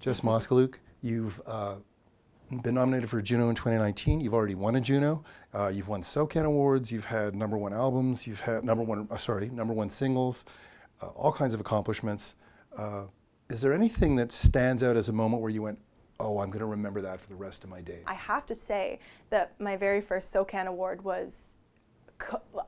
Jess Moskaluke, you've been nominated for a Juno in 2019. You've already won a Juno. You've won SOCAN awards. You've had #1 albums. You've had #1 singles. All kinds of accomplishments. Is there anything that stands out as a moment where you went, oh, I'm going to remember that for the rest of my days? I have to say that my very first SOCAN award was,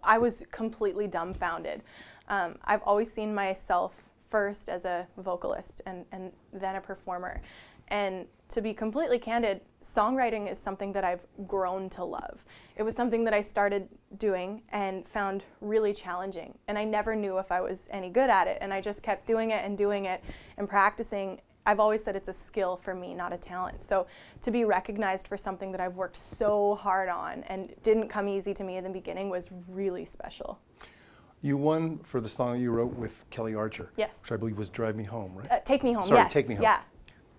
I was completely dumbfounded. I've always seen myself first as a vocalist and then a performer. And to be completely candid, songwriting is something that I've grown to love. It was something that I started doing and found really challenging. And I never knew if I was any good at it. And I just kept doing it and practicing. I've always said it's a skill for me, not a talent. So to be recognized for something that I've worked so hard on and didn't come easy to me in the beginning was really special. You won for the song you wrote with Kelly Archer. Yes. Which I believe was Drive Me Home, right? Take Me Home, Sorry, yes. Take Me Home. Yeah.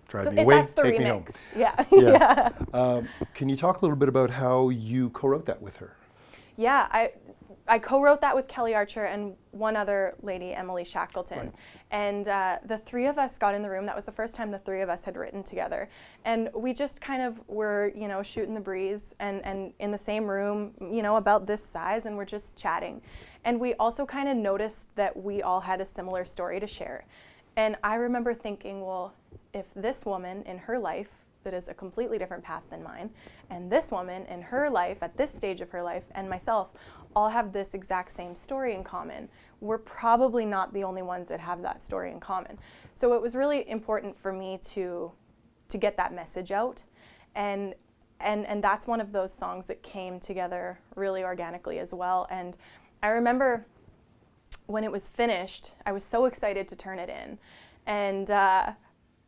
Drive Me Away, that's the Take remix. Me Home. Yeah. Yeah. Yeah. Can you talk a little bit about how you co-wrote that with her? Yeah, I co-wrote that with Kelly Archer and one other lady, Emily Shackleton. Right. And the three of us got in the room. That was the first time the three of us had written together. And we just kind of were, shooting the breeze and in the same room, about this size, and we're just chatting. And we also kind of noticed that we all had a similar story to share. And I remember thinking, well, if this woman in her life that is a completely different path than mine, and this woman in her life, at this stage of her life, and myself, all have this exact same story in common, we're probably not the only ones that have that story in common. So it was really important for me to get that message out, and that's one of those songs that came together really organically as well. And I remember when it was finished, I was so excited to turn it in, and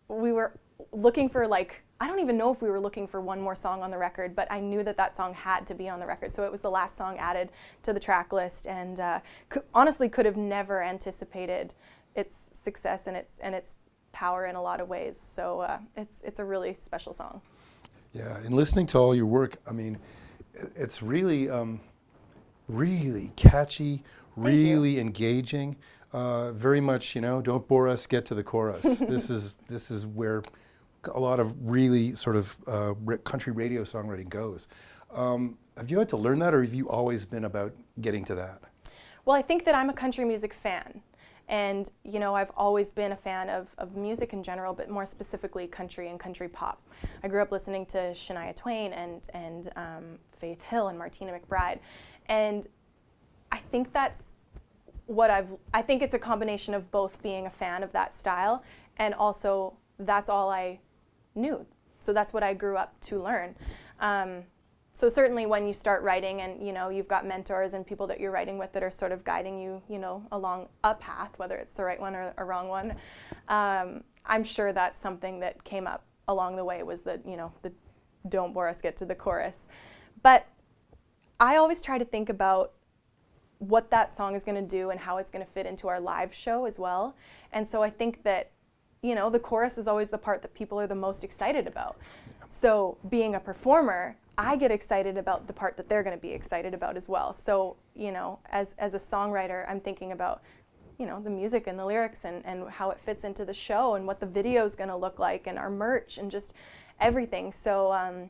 we were looking for, I don't even know if we were looking for one more song on the record, but I knew that song had to be on the record. So it was the last song added to the track list, and honestly could have never anticipated its success and its power in a lot of ways. So it's a really special song. Yeah, and listening to all your work, I mean, it's really, really catchy, really engaging. Very much, don't bore us, get to the chorus. This is where a lot of really sort of country radio songwriting goes. Have you had to learn that, or have you always been about getting to that? Well, I think that I'm a country music fan. And, I've always been a fan of music in general, but more specifically country and country pop. I grew up listening to Shania Twain and Faith Hill and Martina McBride. And I think that's I think it's a combination of both being a fan of that style and also that's all I knew. So that's what I grew up to learn. So certainly when you start writing and, you've got mentors and people that you're writing with that are sort of guiding you, along a path, whether it's the right one or a wrong one, I'm sure that's something that came up along the way was the don't bore us, get to the chorus. But I always try to think about what that song is going to do and how it's going to fit into our live show as well. And so I think that, the chorus is always the part that people are the most excited about. So being a performer, I get excited about the part that they're going to be excited about as well. So, as a songwriter, I'm thinking about, the music and the lyrics and how it fits into the show and what the video is going to look like and our merch and just everything. So,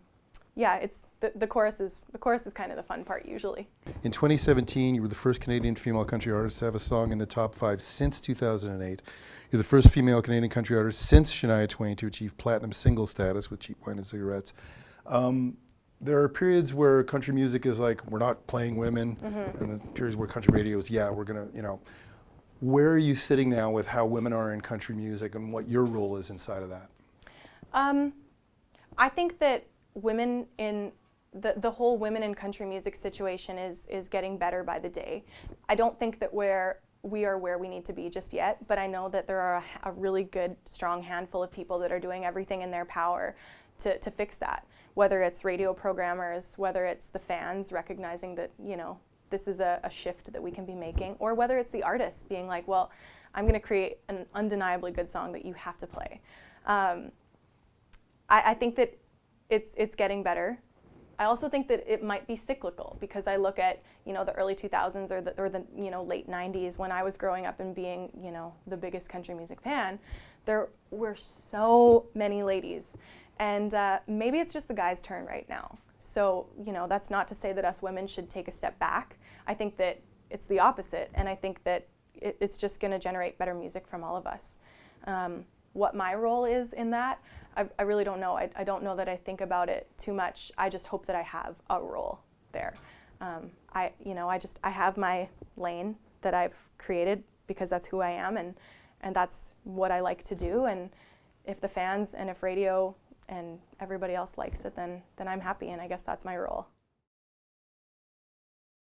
yeah, it's the chorus is kind of the fun part usually. In 2017, you were the first Canadian female country artist to have a song in the top 5 since 2008. You're the first female Canadian country artist since Shania Twain to achieve platinum single status with Cheap Wine and Cigarettes. There are periods where country music is like, we're not playing women, and then periods where country radio is, yeah, we're gonna, Where are you sitting now with how women are in country music and what your role is inside of that? I think that women in the whole women in country music situation is getting better by the day. I don't think that we are where we need to be just yet, but I know that there are a really good, strong handful of people that are doing everything in their power to fix that. Whether it's radio programmers, whether it's the fans recognizing that, this is a shift that we can be making, or whether it's the artists being like, well, I'm going to create an undeniably good song that you have to play. I think that it's getting better. I also think that it might be cyclical because I look at, the early 2000s or the late 90s when I was growing up and being, the biggest country music fan. There were so many ladies. And maybe it's just the guys' turn right now. So, you know, that's not to say that us women should take a step back. I think that it's the opposite, and I think that it's just going to generate better music from all of us. What my role is in that, I really don't know. I don't know that I think about it too much. I just hope that I have a role there. I have my lane that I've created because that's who I am, and that's what I like to do. And if the fans and if radio and everybody else likes it, then I'm happy, and I guess that's my role.